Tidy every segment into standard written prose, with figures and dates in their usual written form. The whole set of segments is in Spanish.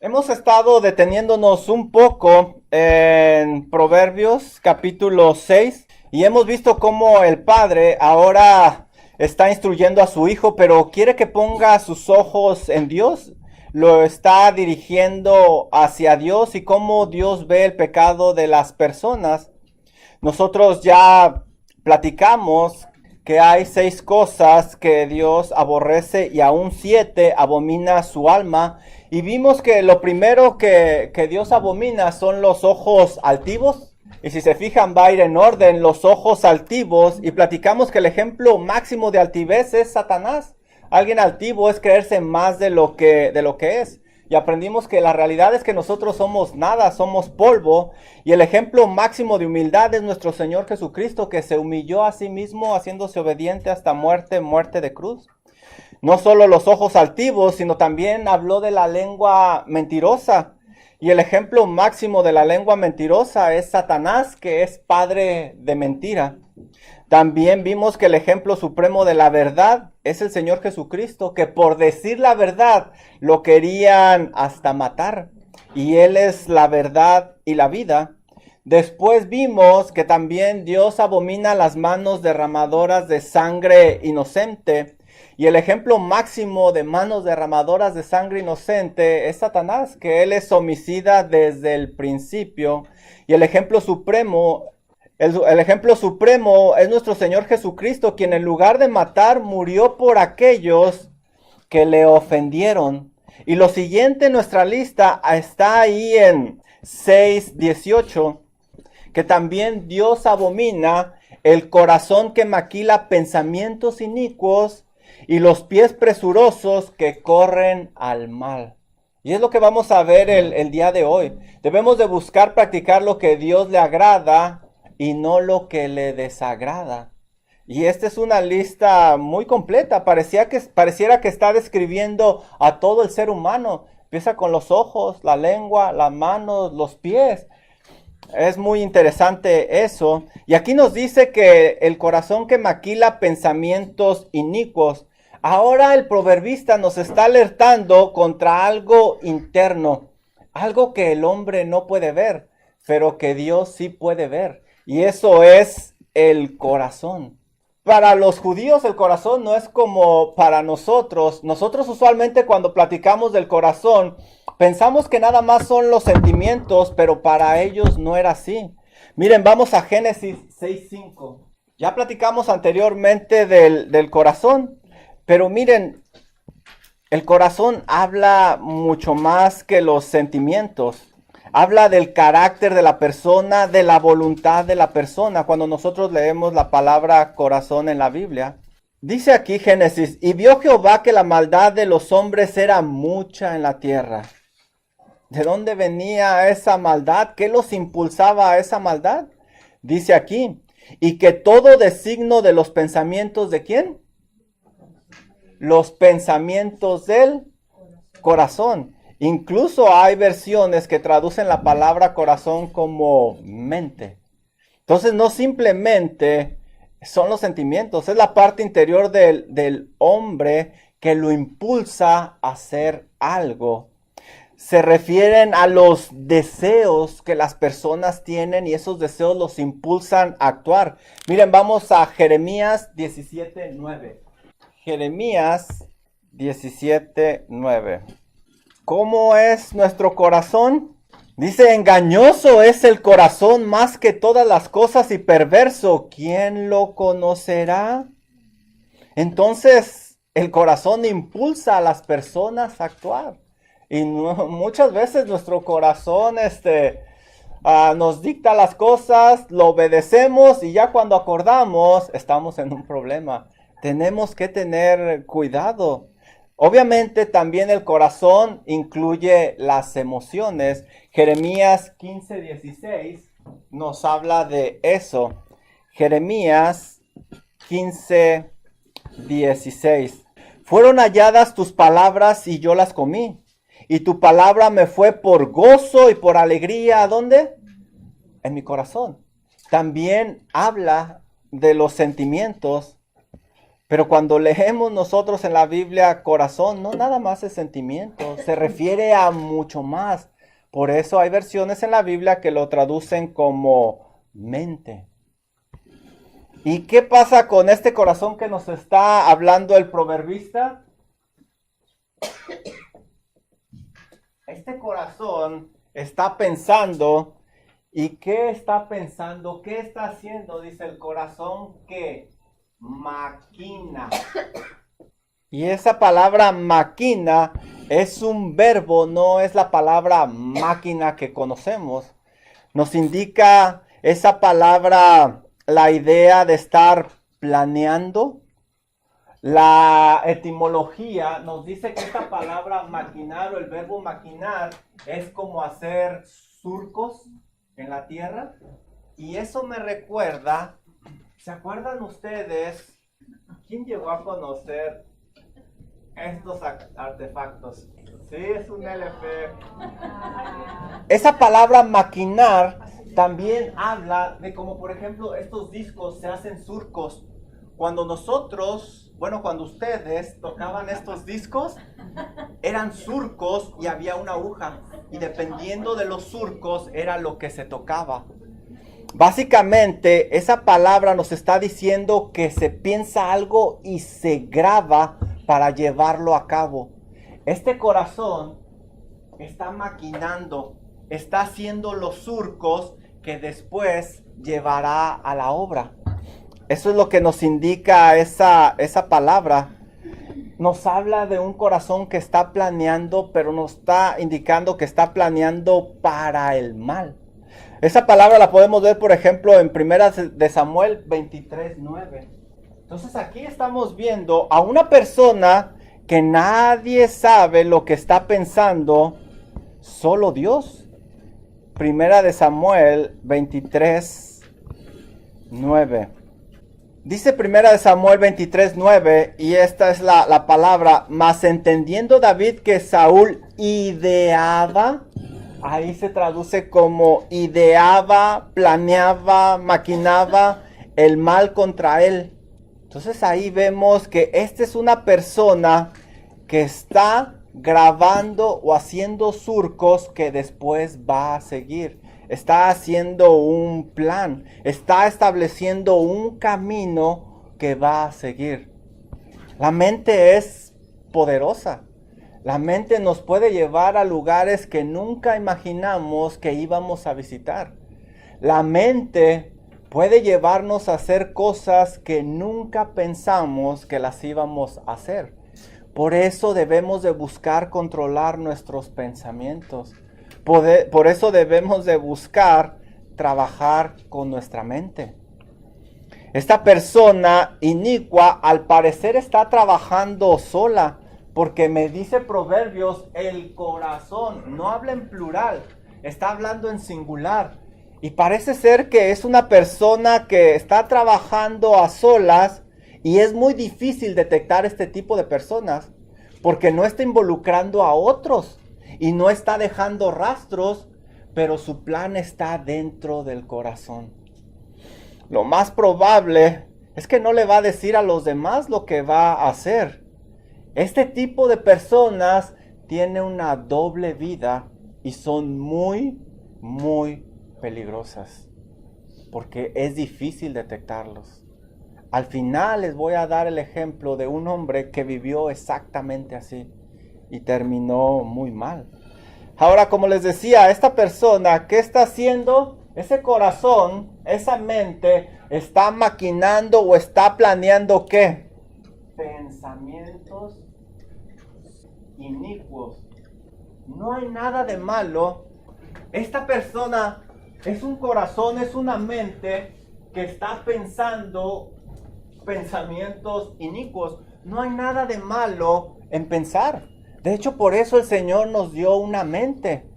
Hemos estado deteniéndonos un poco en Proverbios capítulo 6 y hemos visto cómo el padre ahora está instruyendo a su hijo, pero quiere que ponga sus ojos en Dios, lo está dirigiendo hacia Dios y cómo Dios ve el pecado de las personas. Nosotros ya platicamos que hay 6 cosas que Dios aborrece y aún 7 abomina su alma. Y vimos que lo primero que Dios abomina son los ojos altivos. Y si se fijan va a ir en orden los ojos altivos. Y platicamos que el ejemplo máximo de altivez es Satanás. Alguien altivo es creerse más de lo que es. Y aprendimos que la realidad es que nosotros somos nada, somos polvo. Y el ejemplo máximo de humildad es nuestro Señor Jesucristo, que se humilló a sí mismo haciéndose obediente hasta muerte de cruz. No solo los ojos altivos, sino también habló de la lengua mentirosa. Y el ejemplo máximo de la lengua mentirosa es Satanás, que es padre de mentira. También vimos que el ejemplo supremo de la verdad es el Señor Jesucristo, que por decir la verdad lo querían hasta matar. Y Él es la verdad y la vida. Después vimos que también Dios abomina las manos derramadoras de sangre inocente. Y el ejemplo máximo de manos derramadoras de sangre inocente es Satanás, que Él es homicida desde el principio. Y el ejemplo supremo es nuestro Señor Jesucristo, quien en lugar de matar murió por aquellos que le ofendieron. Y lo siguiente en nuestra lista está ahí en 6:18, que también Dios abomina el corazón que maquila pensamientos inicuos y los pies presurosos que corren al mal. Y es lo que vamos a ver el día de hoy. Debemos de buscar practicar lo que Dios le agrada y no lo que le desagrada. Y esta es una lista muy completa. Pareciera que está describiendo a todo el ser humano. Empieza con los ojos, la lengua, las manos, los pies. Es muy interesante eso. Y aquí nos dice que el corazón que maquila pensamientos inicuos. Ahora el proverbista nos está alertando contra algo interno. Algo que el hombre no puede ver, pero que Dios sí puede ver. Y eso es el corazón. Para los judíos el corazón no es como para nosotros. Nosotros usualmente cuando platicamos del corazón pensamos que nada más son los sentimientos, pero para ellos no era así. Miren, vamos a Génesis 6:5. Ya platicamos anteriormente del corazón, pero miren, el corazón habla mucho más que los sentimientos. Habla del carácter de la persona, de la voluntad de la persona. Cuando nosotros leemos la palabra corazón en la Biblia, dice aquí Génesis, y vio Jehová que la maldad de los hombres era mucha en la tierra. ¿De dónde venía esa maldad? ¿Qué los impulsaba a esa maldad? Dice aquí, y que todo designo de los pensamientos de ¿quién? Los pensamientos del corazón. Incluso hay versiones que traducen la palabra corazón como mente. Entonces no simplemente son los sentimientos, es la parte interior del hombre que lo impulsa a hacer algo. Se refieren a los deseos que las personas tienen y esos deseos los impulsan a actuar. Miren, vamos a Jeremías 17:9. Jeremías 17:9. ¿Cómo es nuestro corazón? Dice, engañoso es el corazón más que todas las cosas y perverso. ¿Quién lo conocerá? Entonces, el corazón impulsa a las personas a actuar. Y muchas veces nuestro corazón nos dicta las cosas, lo obedecemos y ya cuando acordamos estamos en un problema. Tenemos que tener cuidado. Obviamente también el corazón incluye las emociones. Jeremías 15:16 nos habla de eso. Jeremías 15:16. Fueron halladas tus palabras y yo las comí. Y tu palabra me fue por gozo y por alegría. ¿A dónde? En mi corazón. También habla de los sentimientos. Pero cuando leemos nosotros en la Biblia corazón, no nada más es sentimiento, se refiere a mucho más. Por eso hay versiones en la Biblia que lo traducen como mente. ¿Y qué pasa con este corazón que nos está hablando el proverbista? Este corazón está pensando. ¿Y qué está pensando? ¿Qué está haciendo? Dice el corazón que maquina. Y esa palabra maquina es un verbo, no es la palabra máquina que conocemos. Nos indica esa palabra la idea de estar planeando. La etimología nos dice que esta palabra maquinar o el verbo maquinar es como hacer surcos en la tierra. Y eso me recuerda, ¿se acuerdan ustedes? ¿Quién llegó a conocer estos artefactos? Sí, es un LP. Esa palabra maquinar también habla de como por ejemplo estos discos se hacen surcos. Cuando cuando ustedes tocaban estos discos, eran surcos y había una aguja. Y dependiendo de los surcos era lo que se tocaba. Básicamente, esa palabra nos está diciendo que se piensa algo y se graba para llevarlo a cabo. Este corazón está maquinando, está haciendo los surcos que después llevará a la obra. Eso es lo que nos indica esa palabra. Nos habla de un corazón que está planeando, pero nos está indicando que está planeando para el mal. Esa palabra la podemos ver, por ejemplo, en 1 de Samuel 23:9. Entonces aquí estamos viendo a una persona que nadie sabe lo que está pensando, solo Dios. 1 de Samuel 23:9. Dice 1 de Samuel 23:9, y esta es la palabra: mas entendiendo David que Saúl ideaba, ahí se traduce como ideaba, planeaba, maquinaba el mal contra él. Entonces ahí vemos que esta es una persona que está grabando o haciendo surcos que después va a seguir. Está haciendo un plan, está estableciendo un camino que va a seguir. La mente es poderosa. La mente nos puede llevar a lugares que nunca imaginamos que íbamos a visitar. La mente puede llevarnos a hacer cosas que nunca pensamos que las íbamos a hacer. Por eso debemos de buscar controlar nuestros pensamientos. Por eso debemos de buscar trabajar con nuestra mente. Esta persona inicua al parecer está trabajando sola, porque me dice Proverbios, el corazón, no habla en plural, está hablando en singular. Y parece ser que es una persona que está trabajando a solas, y es muy difícil detectar este tipo de personas, porque no está involucrando a otros. Y no está dejando rastros, pero su plan está dentro del corazón. Lo más probable es que no le va a decir a los demás lo que va a hacer. Este tipo de personas tiene una doble vida y son muy, muy peligrosas, porque es difícil detectarlos. Al final les voy a dar el ejemplo de un hombre que vivió exactamente así y terminó muy mal. Ahora, como les decía, esta persona, ¿qué está haciendo? Ese corazón, esa mente, está maquinando o está planeando ¿qué? Pensamientos inicuos. No hay nada de malo. Esta persona es un corazón, es una mente que está pensando pensamientos inicuos. No hay nada de malo en pensar. De hecho, por eso el Señor nos dio una mente.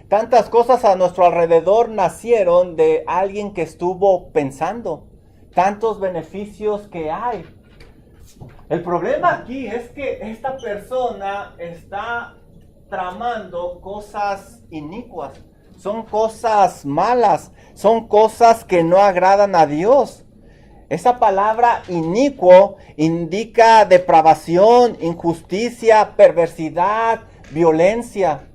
Tantas cosas a nuestro alrededor nacieron de alguien que estuvo pensando. Tantos beneficios que hay. El problema aquí es que esta persona está tramando cosas inicuas. Son cosas malas. Son cosas que no agradan a Dios. Esa palabra inicuo indica depravación, injusticia, perversidad, violencia.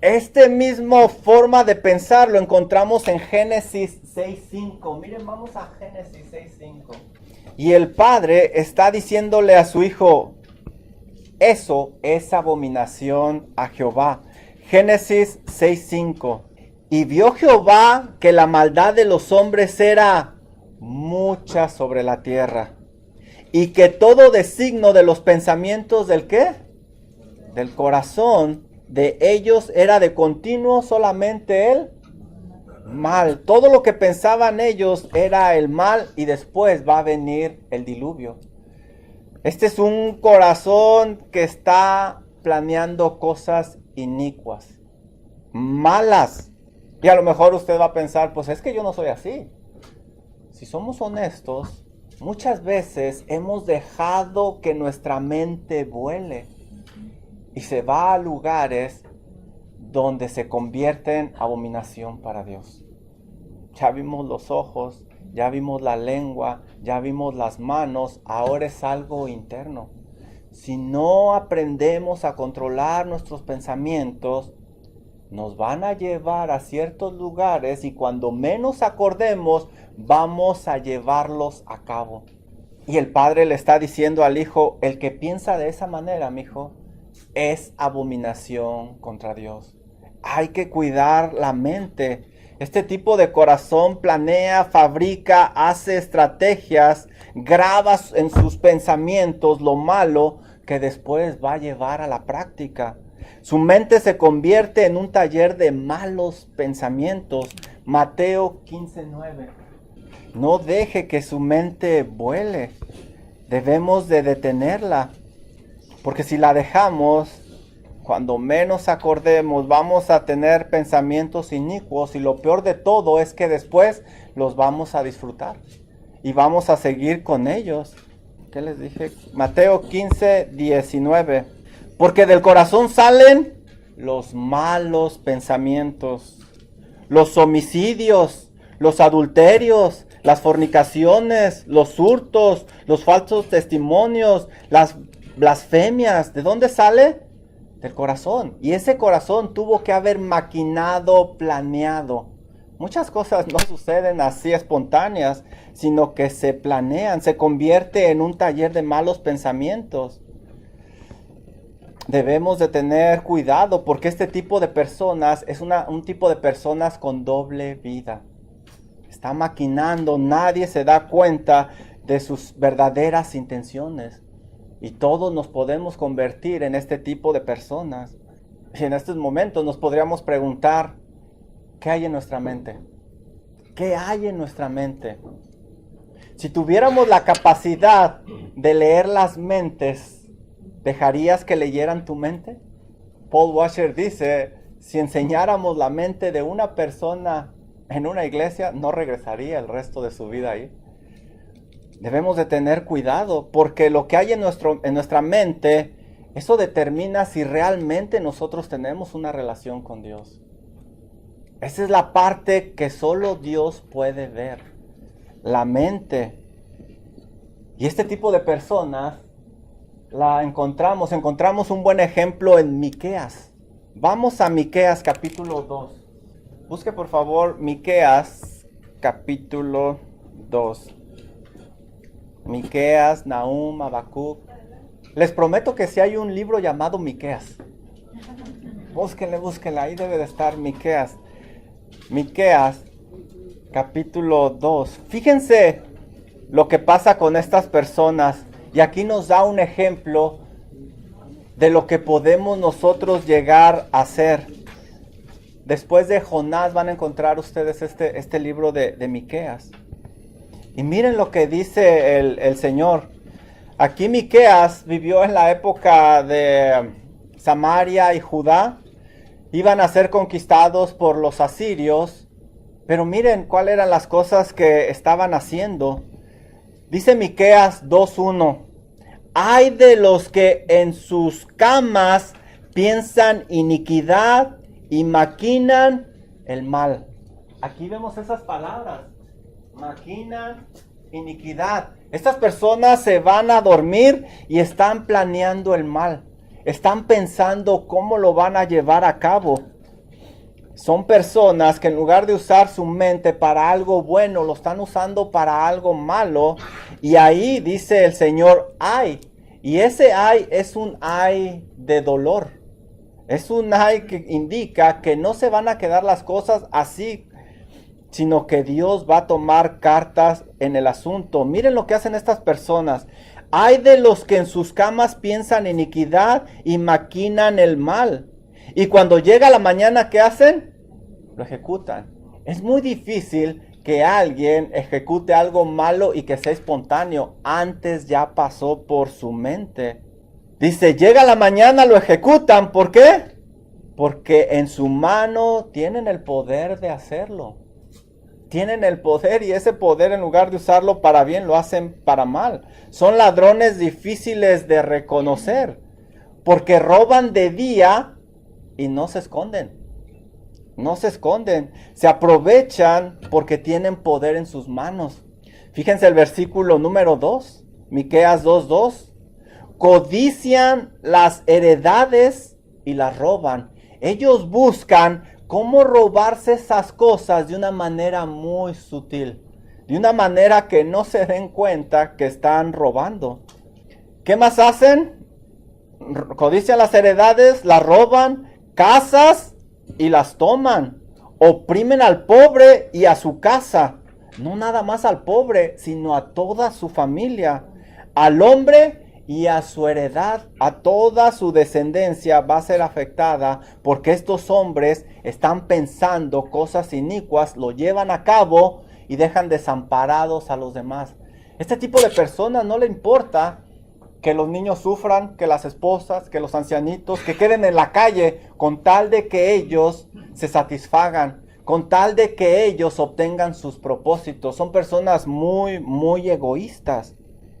Este mismo forma de pensar lo encontramos en Génesis 6:5. Miren, vamos a Génesis 6:5. Y el padre está diciéndole a su hijo, eso es abominación a Jehová. Génesis 6:5. Y vio Jehová que la maldad de los hombres era mucha sobre la tierra, y que todo designio de los pensamientos del ¿qué? Del corazón de ellos era de continuo solamente el mal. Todo lo que pensaban ellos era el mal, y después va a venir el diluvio. Este es un corazón que está planeando cosas inicuas, malas. Y a lo mejor usted va a pensar, pues es que yo no soy así. Si somos honestos, muchas veces hemos dejado que nuestra mente vuele y se va a lugares donde se convierte en abominación para Dios. Ya vimos los ojos, ya vimos la lengua, ya vimos las manos, ahora es algo interno. Si no aprendemos a controlar nuestros pensamientos, nos van a llevar a ciertos lugares y cuando menos acordemos, vamos a llevarlos a cabo. Y el padre le está diciendo al hijo, el que piensa de esa manera, mi hijo, es abominación contra Dios. Hay que cuidar la mente. Este tipo de corazón planea, fabrica, hace estrategias, graba en sus pensamientos lo malo que después va a llevar a la práctica. Su mente se convierte en un taller de malos pensamientos. Mateo 15:9. No deje que su mente vuele. Debemos de detenerla. Porque si la dejamos, cuando menos acordemos, vamos a tener pensamientos inicuos. Y lo peor de todo es que después los vamos a disfrutar. Y vamos a seguir con ellos. ¿Qué les dije? Mateo 15:19. Porque del corazón salen los malos pensamientos, los homicidios, los adulterios, las fornicaciones, los hurtos, los falsos testimonios, las blasfemias. ¿De dónde sale? Del corazón. Y ese corazón tuvo que haber maquinado, planeado. Muchas cosas no suceden así espontáneas, sino que se planean, se convierte en un taller de malos pensamientos. Debemos de tener cuidado porque este tipo de personas es un tipo de personas con doble vida. Está maquinando, nadie se da cuenta de sus verdaderas intenciones. Y todos nos podemos convertir en este tipo de personas. Y en estos momentos nos podríamos preguntar, ¿qué hay en nuestra mente? ¿Qué hay en nuestra mente? Si tuviéramos la capacidad de leer las mentes, ¿dejarías que leyeran tu mente? Paul Washer dice, si enseñáramos la mente de una persona en una iglesia, no regresaría el resto de su vida ahí. Debemos de tener cuidado, porque lo que hay en nuestra mente, eso determina si realmente nosotros tenemos una relación con Dios. Esa es la parte que solo Dios puede ver, la mente. Y este tipo de personas encontramos un buen ejemplo en Miqueas. Vamos a Miqueas capítulo 2. Busque por favor Miqueas capítulo 2. Miqueas, Nahum, Habacuc. Les prometo que si hay un libro llamado Miqueas, búsquenle, ahí debe de estar Miqueas. Miqueas capítulo 2. Fíjense lo que pasa con estas personas. Y aquí nos da un ejemplo de lo que podemos nosotros llegar a hacer. Después de Jonás van a encontrar ustedes este libro de Miqueas. Y miren lo que dice el Señor. Aquí Miqueas vivió en la época de Samaria y Judá. Iban a ser conquistados por los asirios. Pero miren cuáles eran las cosas que estaban haciendo. Dice Miqueas 2:1. Ay de los que en sus camas piensan iniquidad y maquinan el mal. Aquí vemos esas palabras. Maquinan iniquidad. Estas personas se van a dormir y están planeando el mal. Están pensando cómo lo van a llevar a cabo. Son personas que en lugar de usar su mente para algo bueno, lo están usando para algo malo. Y ahí dice el Señor, ay. Y ese ay es un ay de dolor. Es un ay que indica que no se van a quedar las cosas así, sino que Dios va a tomar cartas en el asunto. Miren lo que hacen estas personas. Ay de los que en sus camas piensan iniquidad y maquinan el mal. Y cuando llega la mañana, ¿qué hacen? Lo ejecutan. Es muy difícil que alguien ejecute algo malo y que sea espontáneo. Antes ya pasó por su mente. Dice, llega la mañana, lo ejecutan. ¿Por qué? Porque en su mano tienen el poder de hacerlo. Tienen el poder y ese poder en lugar de usarlo para bien lo hacen para mal. Son ladrones difíciles de reconocer porque roban de día y no se esconden. No se esconden. Se aprovechan porque tienen poder en sus manos. Fíjense el versículo número 2. Miqueas 2:2. Codician las heredades y las roban. Ellos buscan cómo robarse esas cosas de una manera muy sutil, de una manera que no se den cuenta que están robando. ¿Qué más hacen? Codician las heredades, las roban, casas y las toman. Oprimen al pobre y a su casa. No nada más al pobre, sino a toda su familia. Al hombre y a su heredad, a toda su descendencia va a ser afectada porque estos hombres están pensando cosas inicuas, lo llevan a cabo y dejan desamparados a los demás. Este tipo de personas no le importa que los niños sufran, que las esposas, que los ancianitos, que queden en la calle con tal de que ellos se satisfagan, con tal de que ellos obtengan sus propósitos. Son personas muy, muy egoístas.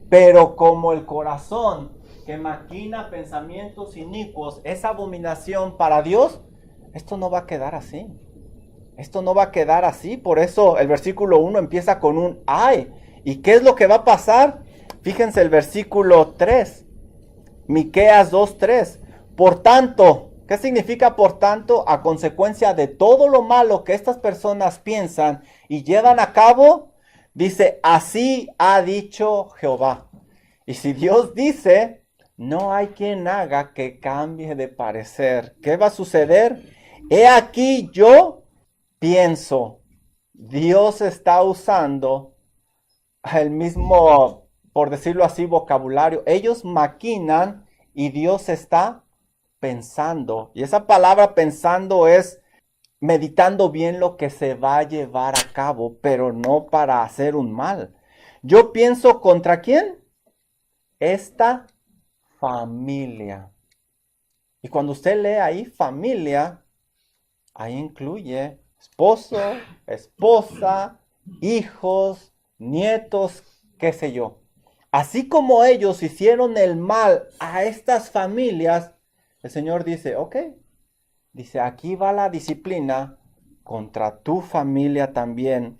Pero como el corazón que maquina pensamientos inicuos es abominación para Dios, esto no va a quedar así. Esto no va a quedar así. Por eso el versículo 1 empieza con un ay. ¿Y qué es lo que va a pasar? Fíjense el versículo 3. Miqueas 2:3. Por tanto, ¿qué significa por tanto? A consecuencia de todo lo malo que estas personas piensan y llevan a cabo, dice, así ha dicho Jehová. Y si Dios dice, no hay quien haga que cambie de parecer. ¿Qué va a suceder? He aquí yo pienso. Dios está usando el mismo, por decirlo así, vocabulario. Ellos maquinan y Dios está pensando. Y esa palabra pensando es meditando bien lo que se va a llevar a cabo, pero no para hacer un mal. Yo pienso contra quién? Esta familia. Y cuando usted lee ahí familia, ahí incluye esposo, esposa, hijos, nietos, qué sé yo. Así como ellos hicieron el mal a estas familias, el Señor dice, ok, dice, aquí va la disciplina contra tu familia también.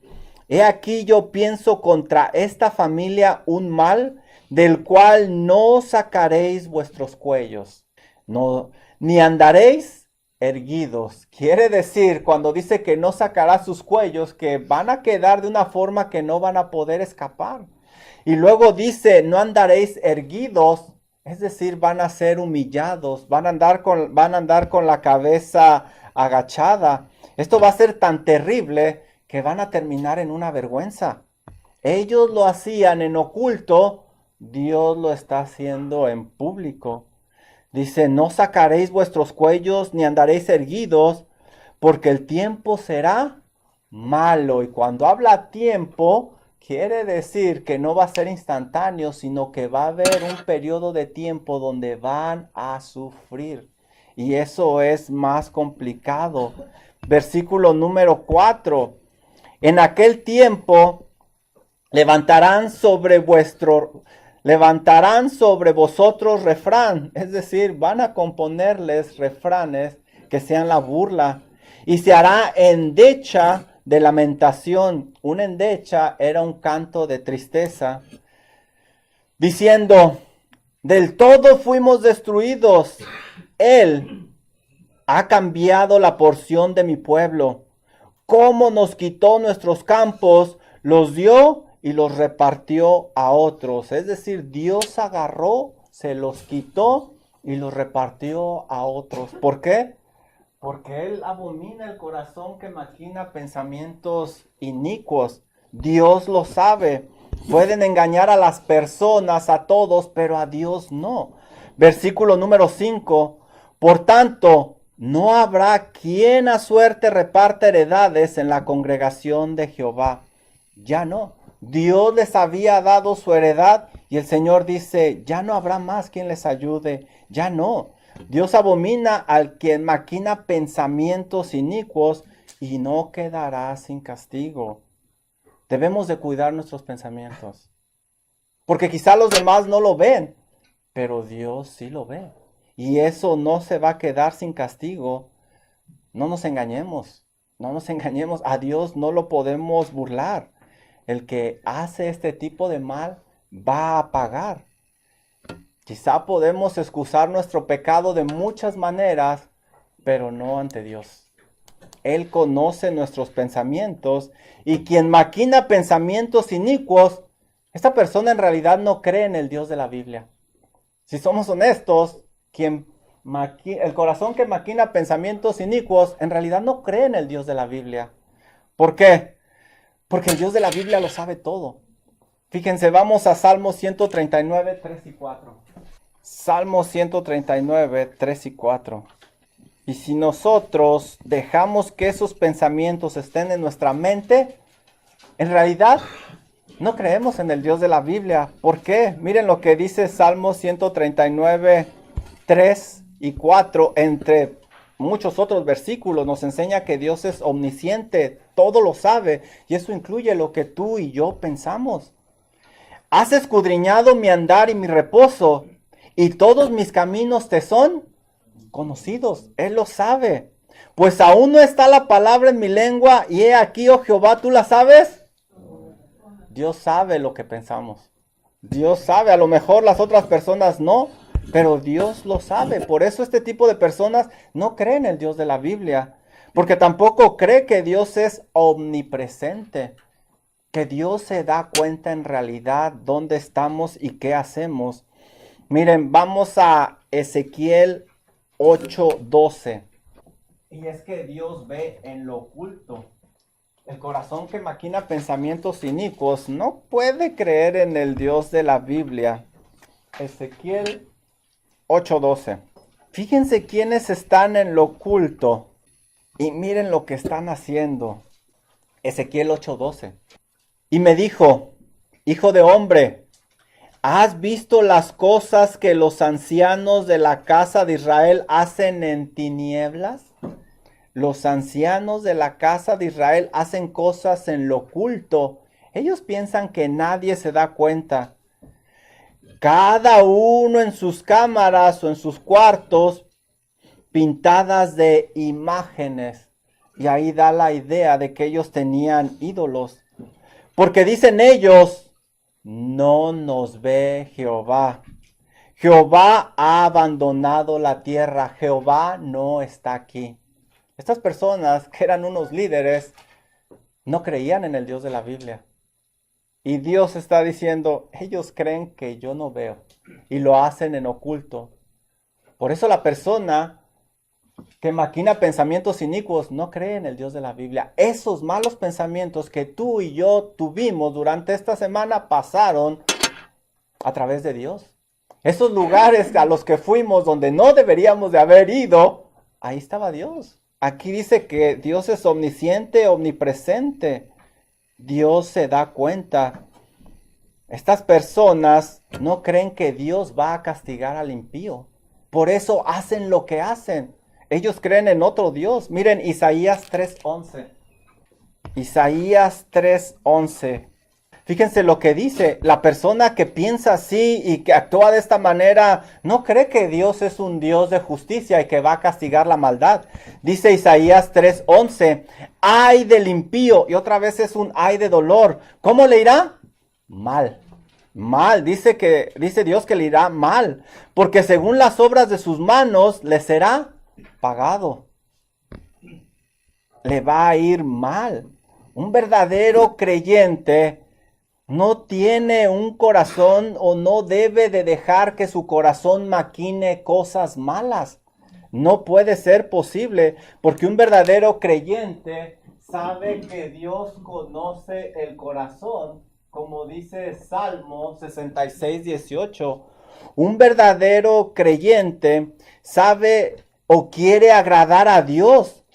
He aquí yo pienso contra esta familia un mal del cual no sacaréis vuestros cuellos, no, ni andaréis erguidos. Quiere decir, cuando dice que no sacará sus cuellos, que van a quedar de una forma que no van a poder escapar. Y luego dice, no andaréis erguidos. Es decir, van a ser humillados, van a andar con la cabeza agachada. Esto va a ser tan terrible que van a terminar en una vergüenza. Ellos lo hacían en oculto, Dios lo está haciendo en público. Dice, no sacaréis vuestros cuellos ni andaréis erguidos, porque el tiempo será malo. Y cuando habla tiempo, quiere decir que no va a ser instantáneo, sino que va a haber un periodo de tiempo donde van a sufrir. Y eso es más complicado. Versículo número 4. En aquel tiempo levantarán sobre vosotros refrán. Es decir, van a componerles refranes que sean la burla. Y se hará endecha de lamentación. Una endecha era un canto de tristeza, diciendo, del todo fuimos destruidos. Él ha cambiado la porción de mi pueblo. Cómo nos quitó nuestros campos, los dio y los repartió a otros. Es decir, Dios agarró, se los quitó y los repartió a otros. ¿Por qué? Porque Él abomina el corazón que maquina pensamientos inicuos. Dios lo sabe. Pueden engañar a las personas, a todos, pero a Dios no. Versículo número 5. Por tanto, no habrá quien a suerte reparte heredades en la congregación de Jehová. Ya no. Dios les había dado su heredad y el Señor dice, ya no habrá más quien les ayude. Ya no. Dios abomina al quien maquina pensamientos inicuos y no quedará sin castigo. Debemos de cuidar nuestros pensamientos. Porque quizá los demás no lo ven, pero Dios sí lo ve. Y eso no se va a quedar sin castigo. No nos engañemos. No nos engañemos. A Dios no lo podemos burlar. El que hace este tipo de mal va a pagar. Quizá podemos excusar nuestro pecado de muchas maneras, pero no ante Dios. Él conoce nuestros pensamientos y quien maquina pensamientos inicuos, esta persona en realidad no cree en el Dios de la Biblia. Si somos honestos, el corazón que maquina pensamientos inicuos en realidad no cree en el Dios de la Biblia. ¿Por qué? Porque el Dios de la Biblia lo sabe todo. Fíjense, vamos a Salmo 139, 3 y 4. Salmo 139, 3 y 4. Y si nosotros dejamos que esos pensamientos estén en nuestra mente, en realidad no creemos en el Dios de la Biblia. ¿Por qué? Miren lo que dice Salmo 139, 3 y 4. Entre muchos otros versículos nos enseña que Dios es omnisciente, todo lo sabe. Y eso incluye lo que tú y yo pensamos. Has escudriñado mi andar y mi reposo, y todos mis caminos te son conocidos. Él lo sabe. Pues aún no está la palabra en mi lengua, y he aquí, oh Jehová, ¿tú la sabes? Dios sabe lo que pensamos. Dios sabe, a lo mejor las otras personas no, pero Dios lo sabe. Por eso este tipo de personas no creen en el Dios de la Biblia, porque tampoco cree que Dios es omnipresente, que Dios se da cuenta en realidad dónde estamos y qué hacemos. Miren, vamos a Ezequiel 8:12. Y es que Dios ve en lo oculto. El corazón que maquina pensamientos inicuos no puede creer en el Dios de la Biblia. Ezequiel 8:12. Fíjense quiénes están en lo oculto y miren lo que están haciendo. Ezequiel 8:12. Y me dijo, hijo de hombre, ¿has visto las cosas que los ancianos de la casa de Israel hacen en tinieblas? Los ancianos de la casa de Israel hacen cosas en lo oculto. Ellos piensan que nadie se da cuenta. Cada uno en sus cámaras o en sus cuartos, pintadas de imágenes. Y ahí da la idea de que ellos tenían ídolos. Porque dicen ellos, no nos ve Jehová. Jehová ha abandonado la tierra. Jehová no está aquí. Estas personas que eran unos líderes no creían en el Dios de la Biblia. Y Dios está diciendo, ellos creen que yo no veo. Y lo hacen en oculto. Por eso la persona que maquina pensamientos inicuos no cree en el Dios de la Biblia. Esos malos pensamientos que tú y yo tuvimos durante esta semana pasaron a través de Dios. Esos lugares a los que fuimos donde no deberíamos de haber ido, ahí estaba Dios. Aquí dice que Dios es omnisciente, omnipresente. Dios se da cuenta. Estas personas no creen que Dios va a castigar al impío. Por eso hacen lo que hacen. Ellos creen en otro Dios. Miren, Isaías 3:11. Isaías 3:11. Fíjense lo que dice. La persona que piensa así y que actúa de esta manera no cree que Dios es un Dios de justicia y que va a castigar la maldad. Dice Isaías 3:11. ay del impío. Y otra vez es un ay de dolor. ¿Cómo le irá? Mal. Mal. Dice Dios que le irá mal. Porque según las obras de sus manos le será pagado. Le va a ir mal. Un verdadero creyente no tiene un corazón o no debe de dejar que su corazón maquine cosas malas. No puede ser posible, porque un verdadero creyente sabe que Dios conoce el corazón, como dice Salmo 66:18. Un verdadero creyente sabe o quiere agradar a Dios,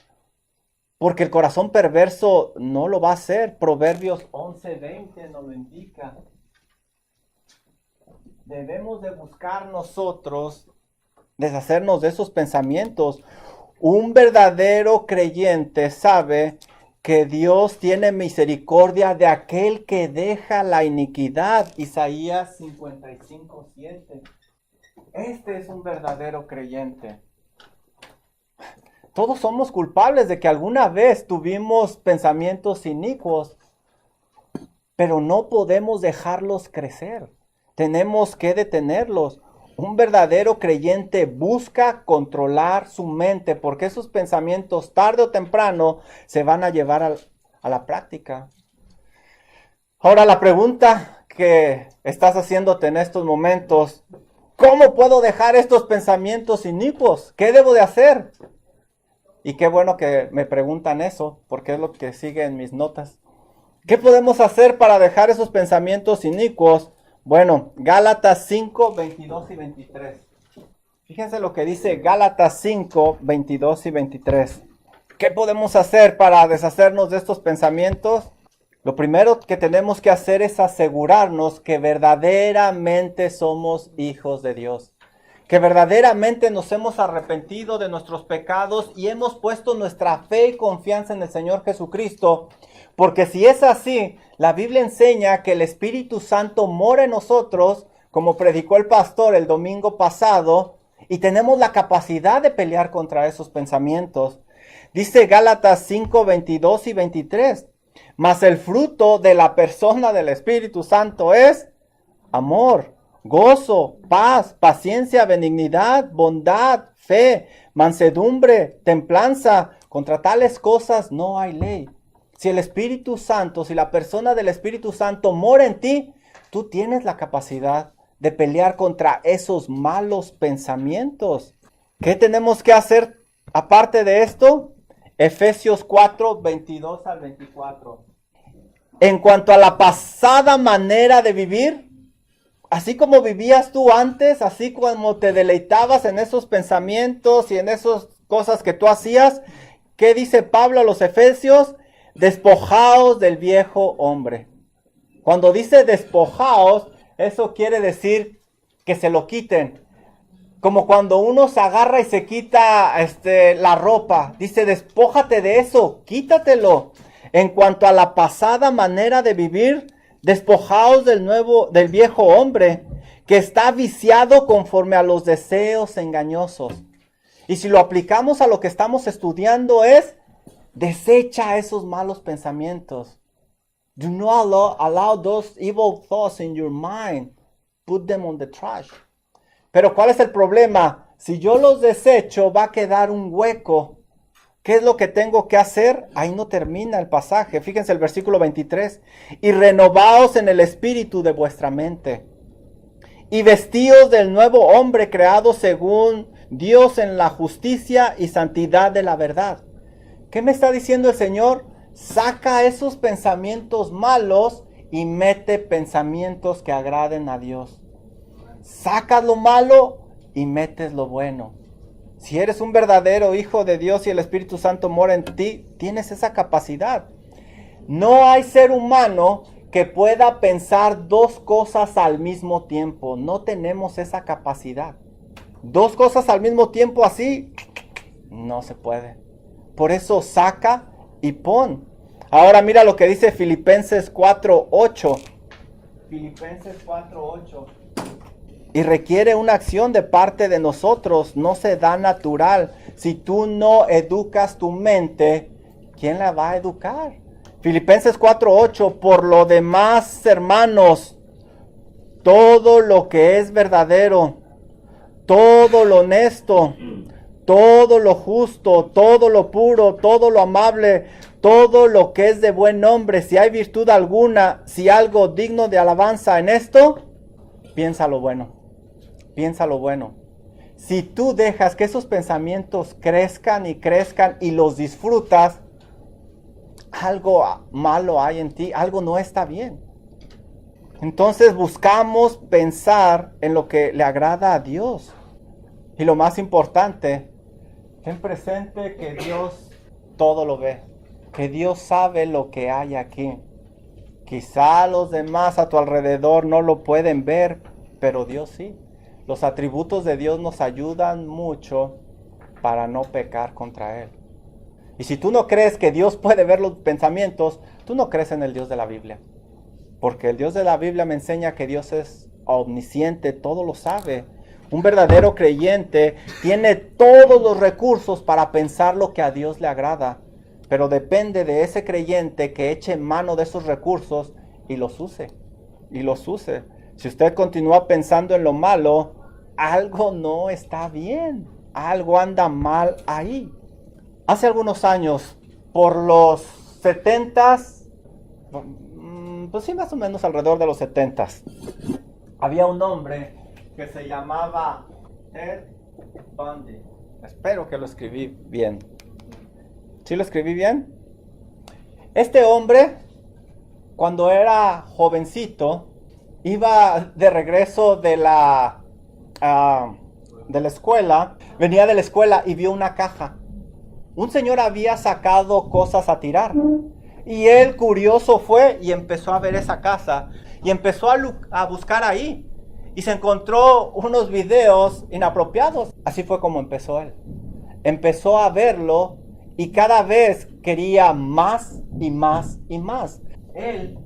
porque el corazón perverso no lo va a hacer. Proverbios 11:20 nos lo indica. Debemos de buscar nosotros deshacernos de esos pensamientos. Un verdadero creyente sabe que Dios tiene misericordia de aquel que deja la iniquidad. Isaías 55:7. Este es un verdadero creyente. Todos somos culpables de que alguna vez tuvimos pensamientos inicuos, pero no podemos dejarlos crecer. Tenemos que detenerlos. Un verdadero creyente busca controlar su mente, porque esos pensamientos tarde o temprano se van a llevar a la práctica. Ahora la pregunta que estás haciéndote en estos momentos: ¿cómo puedo dejar estos pensamientos inicuos? ¿Qué debo de hacer? Y qué bueno que me preguntan eso, porque es lo que sigue en mis notas. ¿Qué podemos hacer para dejar esos pensamientos inicuos? Bueno, Gálatas 5, 22 y 23. Fíjense lo que dice Gálatas 5, 22 y 23. ¿Qué podemos hacer para deshacernos de estos pensamientos? Lo primero que tenemos que hacer es asegurarnos que verdaderamente somos hijos de Dios. Que verdaderamente nos hemos arrepentido de nuestros pecados y hemos puesto nuestra fe y confianza en el Señor Jesucristo. Porque si es así, la Biblia enseña que el Espíritu Santo mora en nosotros, como predicó el pastor el domingo pasado, y tenemos la capacidad de pelear contra esos pensamientos. Dice Gálatas 5, 22 y 23. Mas el fruto de la persona del Espíritu Santo es amor, gozo, paz, paciencia, benignidad, bondad, fe, mansedumbre, templanza. Contra tales cosas no hay ley. Si el Espíritu Santo, si la persona del Espíritu Santo mora en ti, tú tienes la capacidad de pelear contra esos malos pensamientos. ¿Qué tenemos que hacer aparte de esto? Efesios 4, 22 al 24. En cuanto a la pasada manera de vivir, así como vivías tú antes, así como te deleitabas en esos pensamientos y en esas cosas que tú hacías, ¿qué dice Pablo a los Efesios? Despojaos del viejo hombre. Cuando dice despojaos, eso quiere decir que se lo quiten. Como cuando uno se agarra y se quita la ropa. Dice, despójate de eso, quítatelo. En cuanto a la pasada manera de vivir, despojaos del viejo hombre, que está viciado conforme a los deseos engañosos. Y si lo aplicamos a lo que estamos estudiando es, desecha esos malos pensamientos. Do not allow those evil thoughts in your mind. Put them on the trash. Pero ¿cuál es el problema? Si yo los desecho, va a quedar un hueco. ¿Qué es lo que tengo que hacer? Ahí no termina el pasaje. Fíjense el versículo 23. Y renovaos en el espíritu de vuestra mente. Y vestíos del nuevo hombre creado según Dios en la justicia y santidad de la verdad. ¿Qué me está diciendo el Señor? Saca esos pensamientos malos y mete pensamientos que agraden a Dios. Sacas lo malo y metes lo bueno. Si eres un verdadero hijo de Dios y el Espíritu Santo mora en ti, tienes esa capacidad. No hay ser humano que pueda pensar dos cosas al mismo tiempo. No tenemos esa capacidad. Dos cosas al mismo tiempo así, no se puede. Por eso saca y pon. Ahora mira lo que dice Filipenses 4:8. Filipenses 4:8. Y requiere una acción de parte de nosotros, no se da natural. Si tú no educas tu mente, ¿quién la va a educar? Filipenses 4:8, por lo demás, hermanos, todo lo que es verdadero, todo lo honesto, todo lo justo, todo lo puro, todo lo amable, todo lo que es de buen nombre, si hay virtud alguna, si algo digno de alabanza en esto, piensa lo bueno, piensa lo bueno. Si tú dejas que esos pensamientos crezcan y los disfrutas, algo malo hay en ti, algo no está bien. Entonces buscamos pensar en lo que le agrada a Dios. Y lo más importante, ten presente que Dios todo lo ve, que Dios sabe lo que hay aquí. Quizá los demás a tu alrededor no lo pueden ver, pero Dios sí. Los atributos de Dios nos ayudan mucho para no pecar contra Él. Y si tú no crees que Dios puede ver los pensamientos, tú no crees en el Dios de la Biblia. Porque el Dios de la Biblia me enseña que Dios es omnisciente, todo lo sabe. Un verdadero creyente tiene todos los recursos para pensar lo que a Dios le agrada. Pero depende de ese creyente que eche mano de esos recursos y los use. Y los use. Si usted continúa pensando en lo malo, algo no está bien. Algo anda mal ahí. Hace algunos años, por los 70s, pues sí, más o menos alrededor de los 70s, había un hombre que se llamaba Ted Bundy. Espero que lo escribí bien. ¿Sí lo escribí bien? Este hombre, cuando era jovencito, iba de regreso de la escuela, venía de la escuela y vio una caja. Un señor había sacado cosas a tirar. Y él, curioso, fue y empezó a ver esa casa. Y empezó a buscar ahí. Y se encontró unos videos inapropiados. Así fue como empezó él. Empezó a verlo y cada vez quería más y más y más. Él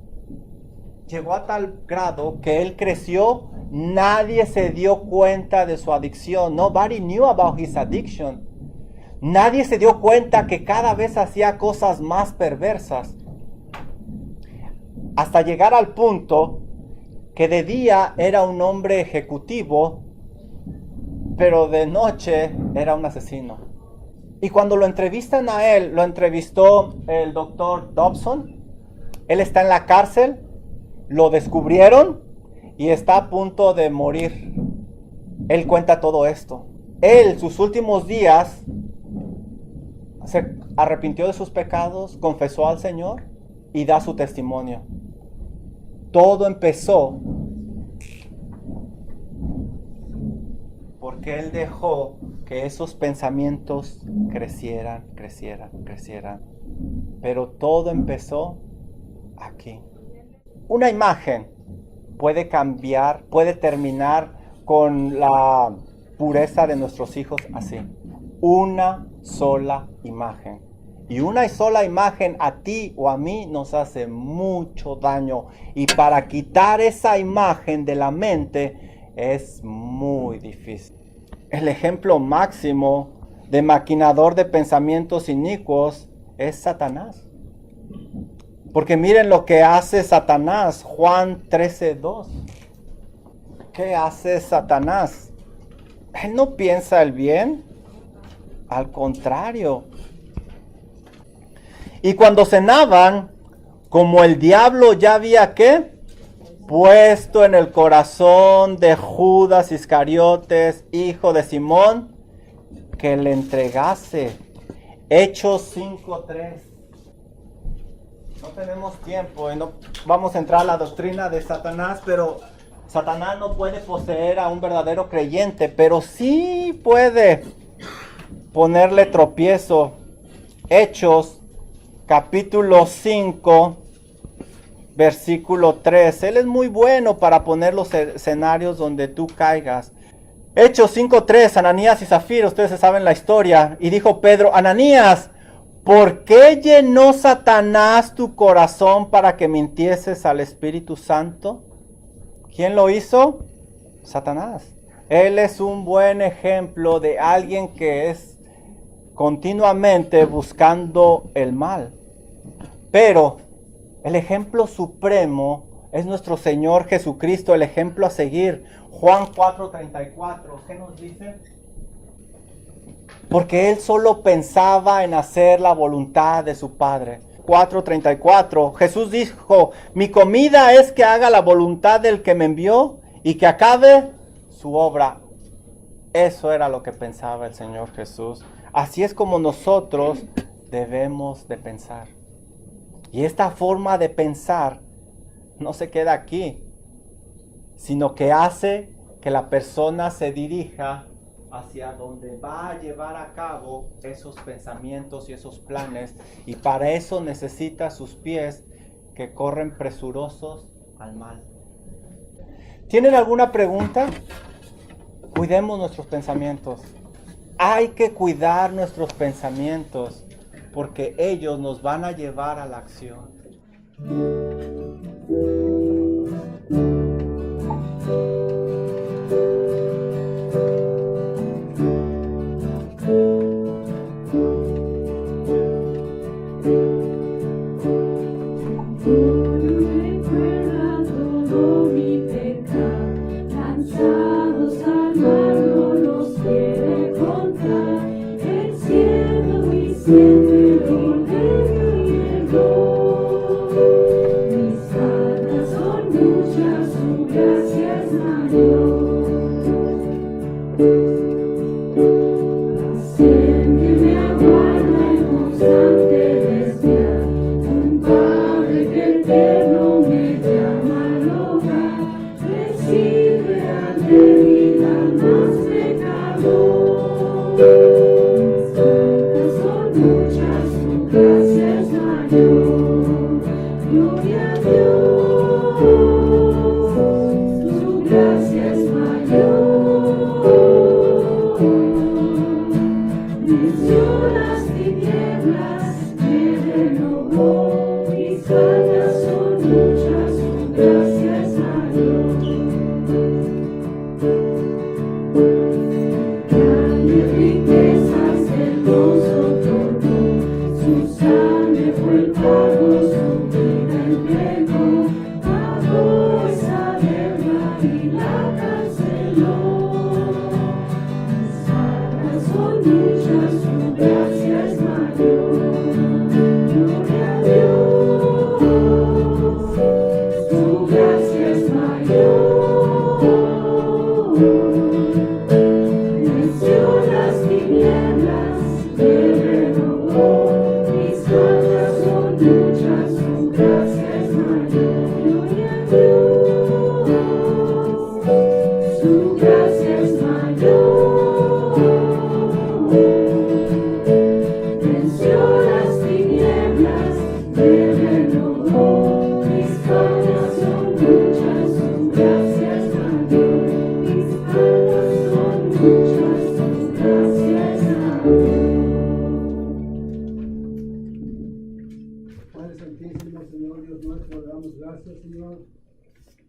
llegó a tal grado que él creció. Nadie se dio cuenta de su adicción. Nobody knew about his addiction. Nadie se dio cuenta que cada vez hacía cosas más perversas. Hasta llegar al punto que de día era un hombre ejecutivo, pero de noche era un asesino. Y cuando lo entrevistan a él, lo entrevistó el doctor Dobson. Él está en la cárcel, lo descubrieron y está a punto de morir. Él cuenta todo esto. Él, sus últimos días, se arrepintió de sus pecados, confesó al Señor y da su testimonio. Todo empezó porque él dejó que esos pensamientos crecieran. Pero todo empezó aquí. Una imagen puede cambiar, puede terminar con la pureza de nuestros hijos así. Una sola imagen. Y una sola imagen a ti o a mí nos hace mucho daño. Y para quitar esa imagen de la mente es muy difícil. El ejemplo máximo de maquinador de pensamientos inicuos es Satanás. Porque miren lo que hace Satanás. Juan 13:2. ¿Qué hace Satanás? Él no piensa el bien. Al contrario. Y cuando cenaban, como el diablo ya había ¿qué? Puesto en el corazón de Judas Iscariotes, hijo de Simón, que le entregase. Hechos 5:3. No tenemos tiempo y no vamos a entrar a la doctrina de Satanás, pero Satanás no puede poseer a un verdadero creyente, pero sí puede ponerle tropiezo. Hechos capítulo 5 versículo 3. Él es muy bueno para poner los escenarios donde tú caigas. Hechos 5:3, Ananías y Zafira, ustedes saben la historia. Y dijo Pedro, Ananías, ¿por qué llenó Satanás tu corazón para que mintieses al Espíritu Santo? ¿Quién lo hizo? Satanás. Él es un buen ejemplo de alguien que es continuamente buscando el mal. Pero el ejemplo supremo es nuestro Señor Jesucristo, el ejemplo a seguir. Juan 4:34, ¿qué nos dice? Porque Él solo pensaba en hacer la voluntad de su Padre. 4:34, Jesús dijo, mi comida es que haga la voluntad del que me envió y que acabe su obra. Eso era lo que pensaba el Señor Jesús. Así es como nosotros debemos de pensar. Y esta forma de pensar no se queda aquí, sino que hace que la persona se dirija hacia donde va a llevar a cabo esos pensamientos y esos planes. Y para eso necesita sus pies que corren presurosos al mal. ¿Tienen alguna pregunta? Cuidemos nuestros pensamientos. Hay que cuidar nuestros pensamientos porque ellos nos van a llevar a la acción.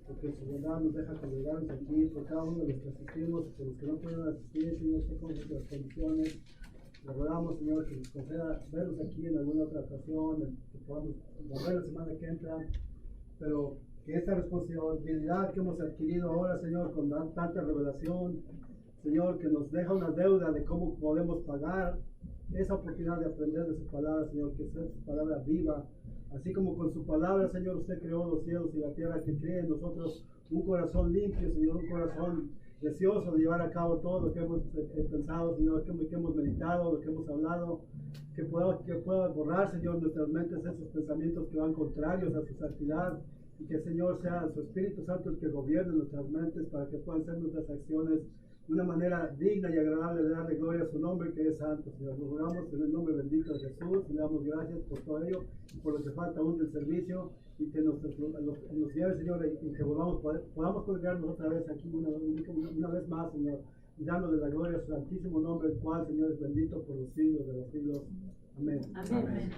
Porque su bondad nos deja congregarnos aquí por cada uno de los que asistimos, por los que no pueden asistir, Señor, sé con nuestras condiciones. Le rogamos, Señor, que nos conceda verlos aquí en alguna otra ocasión, que podamos volver la semana que entra, pero que esta responsabilidad que hemos adquirido ahora, Señor, con tanta revelación, Señor, que nos deja una deuda de cómo podemos pagar esa oportunidad de aprender de su palabra, Señor, que sea su palabra viva. Así como con su palabra, Señor, usted creó los cielos y la tierra, que cree en nosotros un corazón limpio, Señor, un corazón deseoso de llevar a cabo todo lo que hemos pensado, Señor, que hemos meditado, lo que hemos hablado, que pueda borrar, Señor, nuestras mentes esos pensamientos que van contrarios a su santidad, y que, Señor, sea su Espíritu Santo el que gobierne nuestras mentes para que puedan ser nuestras acciones de una manera digna y agradable de darle gloria a su nombre, que es santo, Señor. Nos rogamos en el nombre bendito de Jesús y le damos gracias por todo ello y por lo que falta aún del servicio, y que nos lleve, Señor, y que podamos congregarnos otra vez aquí una vez más, Señor, y dándole la gloria a su santísimo nombre, el cual, Señor, es bendito por los siglos de los siglos. Amén. Amén. Amén.